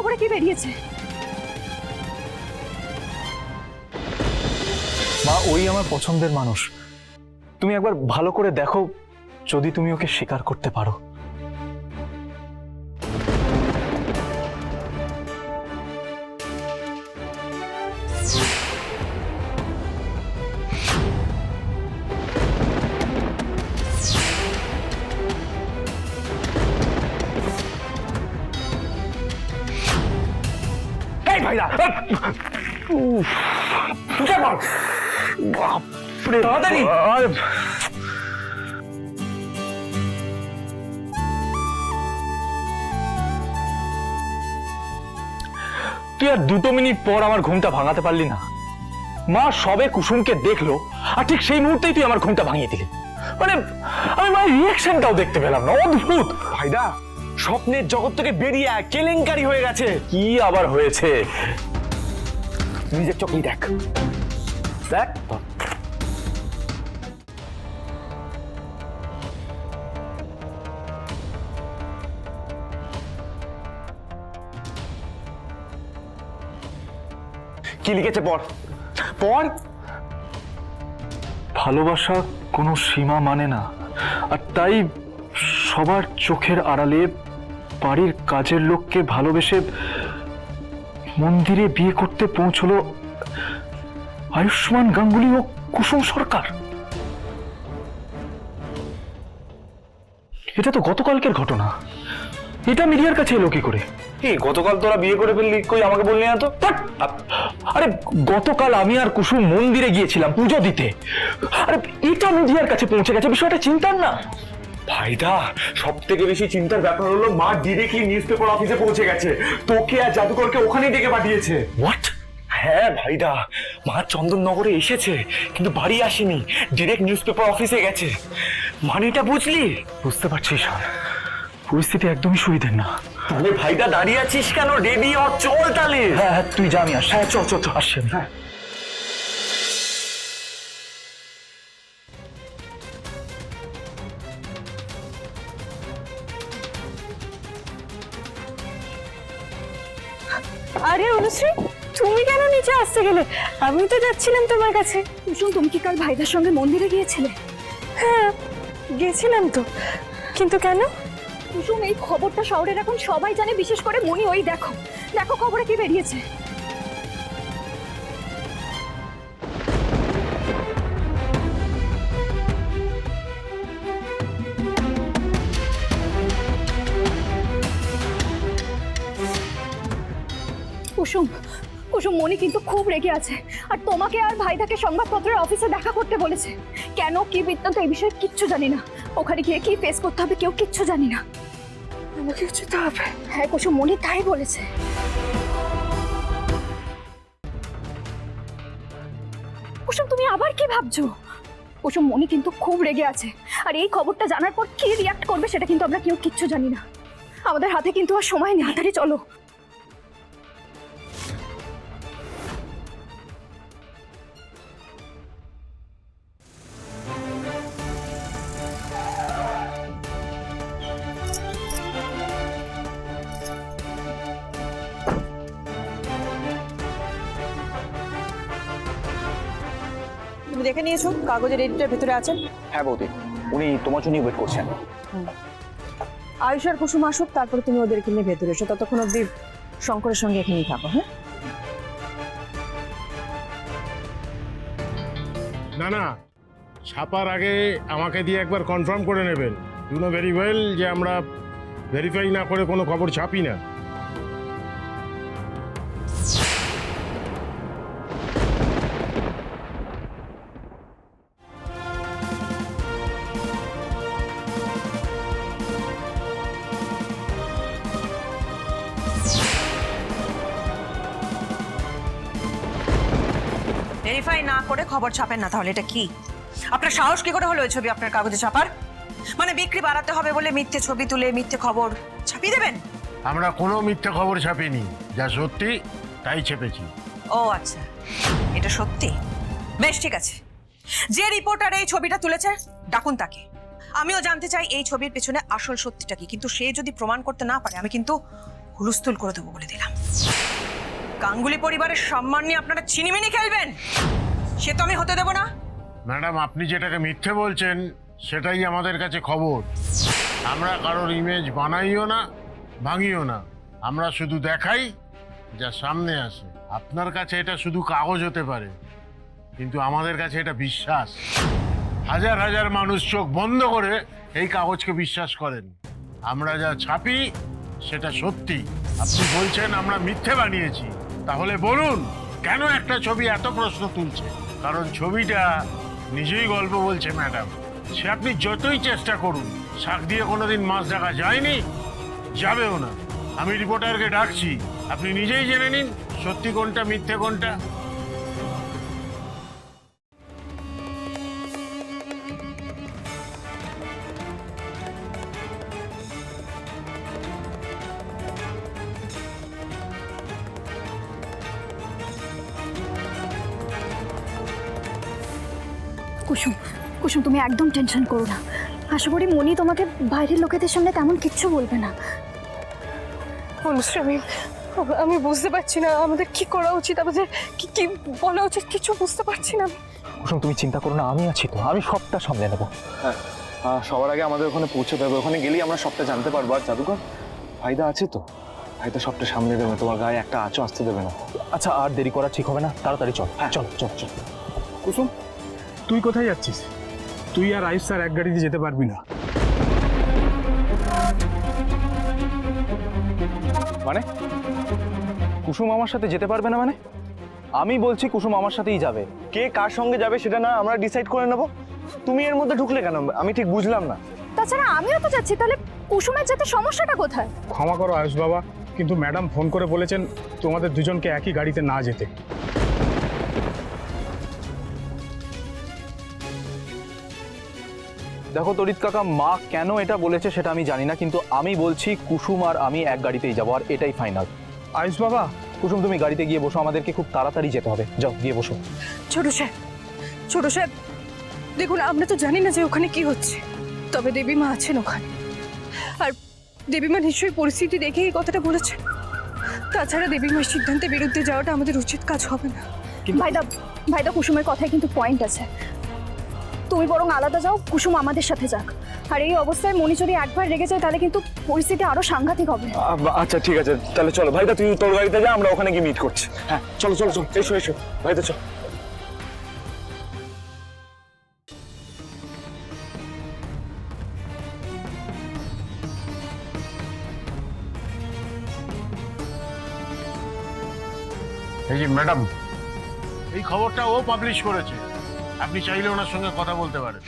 খবরে কি বেরিয়েছে? মা, ওই আমার পছন্দের মানুষ। তুমি একবার ভালো করে দেখো, যদি তুমি ওকে স্বীকার করতে পারো। এই ভাইরা, বাপরে তাড়াতাড়ি! তুই আর 2 মিনিট পর আমার ঘুমটা ভাঙাতে পারলি না। মা সবে কুসুমকে দেখলো আর ঠিক সেই মুহূর্তেই তুই আমার ঘুমটা ভাঙিয়ে দিলি। মানে আমি মায়ের রিয়াকশনটাও দেখতে পেলাম না। অদ্ভুত ভাইদা, স্বপ্নের জগৎ থেকে বেরিয়ে কেলেঙ্কারি হয়ে গেছে। কি আবার হয়েছে? নিজের চোখেই দেখ দেখ। কি লিখেছে পড় পড়। ভালোবাসা কোনো সীমা মানে না, আর তাই সবার চোখের আড়ালে বাড়ির কাজের লোককে ভালোবেসে মন্দিরে বিয়ে করতে পৌঁছলো আয়ুষ্মান গাঙ্গুলি ও কুসুম সরকার। এটা তো গতকালকের ঘটনা। এটা মিডিয়ার কাছে এলো কি করে? গতকাল তোরা বিয়ে করে ফেললি, কই আমাকে বললি না তো? আরে গতকাল আমি আর কুসুম মন্দিরে গিয়েছিলাম পুজো দিতে। আরে এটা মিডিয়ার কাছে পৌঁছে গেছে, বিষয়টা চিন্তার না। ভাইদা, সব থেকে বেশি চিন্তার ব্যাপার হলো মা ডিরেক্টলি নিউজ পেপার অফিসে পৌঁছে গেছে। তোকে আর জাদুকরকে ওখানেই ডেকে পাঠিয়েছে। হোয়াট? হ্যাঁ ভাইদা, মা চন্দননগরে এসেছে কিন্তু বাড়ি আসেনি, ডিরেক্ট নিউজ পেপার অফিসে গেছে। মানেটা বুঝলি? বুঝতে পারছিস, পরিস্থিতি একদমই সুবিধের না। তাহলে ভাইদা দাঁড়িয়ে আছিস কেন? রেডি হ, চল তাহলে। হ্যাঁ তুই যা, আমি আসছি। হ্যাঁ চল চল চল। আসছি আমি। হ্যাঁ আরে অনুশ্রী, তুমি কেন নিচে আসতে গেলে? আমি তো যাচ্ছিলাম তোমার কাছে। কুসুম, তুমি কি কাল ভাইদার সঙ্গে মন্দিরে গিয়েছিলে? হ্যাঁ গেছিলাম তো, কিন্তু কেন? কুসুম, এই খবরটা শহরের এখন সবাই জানে, বিশেষ করে মনি। ওই দেখো দেখো খবরে কি বেরিয়েছে। কুসুম, কুসুম, মনি কিন্তু খুব রেগে আছে, আর তোমাকে আর ভাইদাকে সংবাদপত্রের অফিসে দেখা করতে বলেছে। কেন, কি বৃত্তান্ত, এই বিষয়ে কিচ্ছু জানি না। ওখানে গিয়ে কি ফেস করতে হবে কেউ কিচ্ছু জানি না। আমাকে যেতে হবে। হ্যাঁ কুসুম, মনি তাই বলেছে। কুসুম, তুমি আবার কি ভাবছো? কুসুম, মনি কিন্তু খুব রেগে আছে, আর এই খবরটা জানার পর কি রিয়াক্ট করবে সেটা কিন্তু আমরা কেউ কিচ্ছু জানি না। আমাদের হাতে কিন্তু আর সময় নেই, তাড়াতাড়ি চলো। তুমি দেখে নিয়েছো কাগজের এডিটর ভেতরে আছেন? হ্যাঁ বৌদি, উনি তোমার জন্য ওয়েট করছেন। আয়ুষ আর কুসুম আসুক, তারপরে তুমি ওদেরকে নিয়ে ভেতরে এসো। ততক্ষণ অব্দি শঙ্করের সঙ্গে এখানেই থাকো। হ্যাঁ না না, ছাপার আগে আমাকে দিয়ে একবার কনফার্ম করে নেবেন। ইউ নো ভেরি ওয়েল যে আমরা ভেরিফাই না করে কোনো খবর ছাপি না। ভেরিফাই না করে খবর ছাপেন না, তাহলে এটা কি? আপনার সাহস কি করে হলো ওই ছবি আপনার কাগজে ছাপার? মানে বিক্রি বাড়াতে হবে বলে মিথ্যে ছবি তুলে মিথ্যে খবর ছাপিয়ে দেবেন? আমরা কোনো মিথ্যে খবর ছাপিনি, যা সত্যি তাই ছেপেছি। ও আচ্ছা, এটা সত্যি? বেশ ঠিক আছে, যে রিপোর্টার এই ছবিটা তুলেছে ডাকুন তাকে। আমিও জানতে চাই এই ছবির পেছনে আসল সত্যিটা কি। কিন্তু সে যদি প্রমাণ করতে না পারে আমি কিন্তু হুলস্থুল করে দেবো বলে দিলাম। গাঙ্গুলি পরিবারের সম্মান নিয়ে আপনারা ছিনিমিনি খেলবেন, সে তো আমি হতে দেবো না। ম্যাডাম, আপনি যেটাকে মিথ্যে বলছেন সেটাই আমাদের কাছে খবর। আমরা কারোর ইমেজ বানাইও না, ভাঙিও না। আমরা শুধু দেখাই যা সামনে আসে। আপনার কাছে এটা শুধু কাগজ হতে পারে, কিন্তু আমাদের কাছে এটা বিশ্বাস। হাজার হাজার মানুষ চোখ বন্ধ করে এই কাগজকে বিশ্বাস করেন। আমরা যা ছাপি সেটা সত্যি। আপনি বলছেন আমরা মিথ্যে বানিয়েছি, তাহলে বলুন কেন একটা ছবি এত প্রশ্ন তুলছে? কারণ ছবিটা নিজেই গল্প বলছে ম্যাডাম। সে আপনি যতই চেষ্টা করুন, শাক দিয়ে কোনোদিন মাছ ঢাকা যায়নি, যাবেও না। আমি রিপোর্টারকে ডাকছি, আপনি নিজেই জেনে নিন সত্যি কোনটা মিথ্যে কোনটা। কুসুম, কুসুম তুমি একদম টেনশন করো না। আশা করি মনি তোমাকে বাইরের লোকেদের সামনে তেমন কিচ্ছু বলবে না। অনুশ্রী, আমি বুঝতে পারছি না আমাদের কি করা উচিত, আমাদের কি কি বলা উচিত, কিছু বুঝতে পারছি না। কুসুম তুমি চিন্তা করো না, আমি আছি তো, আমি সবটা সামলে নেবো। সবার আগে আমাদের ওখানে পৌঁছতে হবে, ওখানে গেলেই আমরা সবটা জানতে পারবো। আর জাদুকর ভাইদা আছে তো, ভাইদা সবটা সামনে দেবে, তোমার গায়ে একটা আঁচও আসতে দেবে না। আচ্ছা আর দেরি করা ঠিক হবে না, তাড়াতাড়ি চল। চল চল চল। কুসুম, তুই কোথায় যাচ্ছিস? তুই আর আয়ুষ স্যার এক গাড়িতে যেতে পারবি না। মানে কুসুম আমার সাথে যেতে পারবে না মানে? আমি বলছি কুসুম আমার সাথেই যাবে। কে কার সঙ্গে যাবে সেটা না আমরা ডিসাইড করে নেব। তুমি এর মধ্যে ঢুকলে কেন? আমি ঠিক বুঝলাম না। তাছাড়া আমিও তো যাচ্ছি, তাহলে কুসুমের যেতে সমস্যাটা কোথায়? ক্ষমা করো আয়ুষ বাবা, কিন্তু ম্যাডাম ফোন করে বলেছেন তোমাদের দুজনকে একই গাড়িতে না যেতে। দেখো তরিত কাকা, মা কেন এটা বলেছে সেটা আমি জানি না, কিন্তু আমি বলছি কুসুম আর আমি এক গাড়িতেই যাবো, আর এটাই ফাইনাল। আয়ুষ বাবা, কুসুম তুমি গাড়িতে গিয়ে বসো, আমাদেরকে খুব তাড়াতাড়ি যেতে হবে। যাও গিয়ে বসো। ছোট সাহেব, দেখুন আমরা তো জানি না যে ওখানে কি হচ্ছে, তবে দেবীমা আছেন ওখানে, আর দেবীমা নিশ্চয়ই পরিস্থিতি দেখে এই কথাটা বলেছে। তাছাড়া দেবীমার সিদ্ধান্তের বিরুদ্ধে যাওয়াটা আমাদের উচিত কাজ হবে না। ভাইদা, ভাইদা কুসুমের কথায় কিন্তু পয়েন্ট আছে। তুমি বরং আলাদা যাও, কুসুম আমাদের সাথে যাক। আর এই অবস্থায় মনি যদি একবার রেগে যায় তাহলে কিন্তু পরিস্থিতি আরো সাংঘাতিক হবে। আচ্ছা ঠিক আছে, তাহলে চলো ভাইদা, তুই তোর গাড়িতে যা, আমরা ওখানে গিয়ে মিট করছি। হ্যাঁ চলো চলো চলো, এসো এসো ভাইদা, চলো। এই যে ম্যাডাম, এই খবরটা ও পাবলিশ করেছে, আপনি চাইলে ওনার সঙ্গে কথা বলতে পারেন।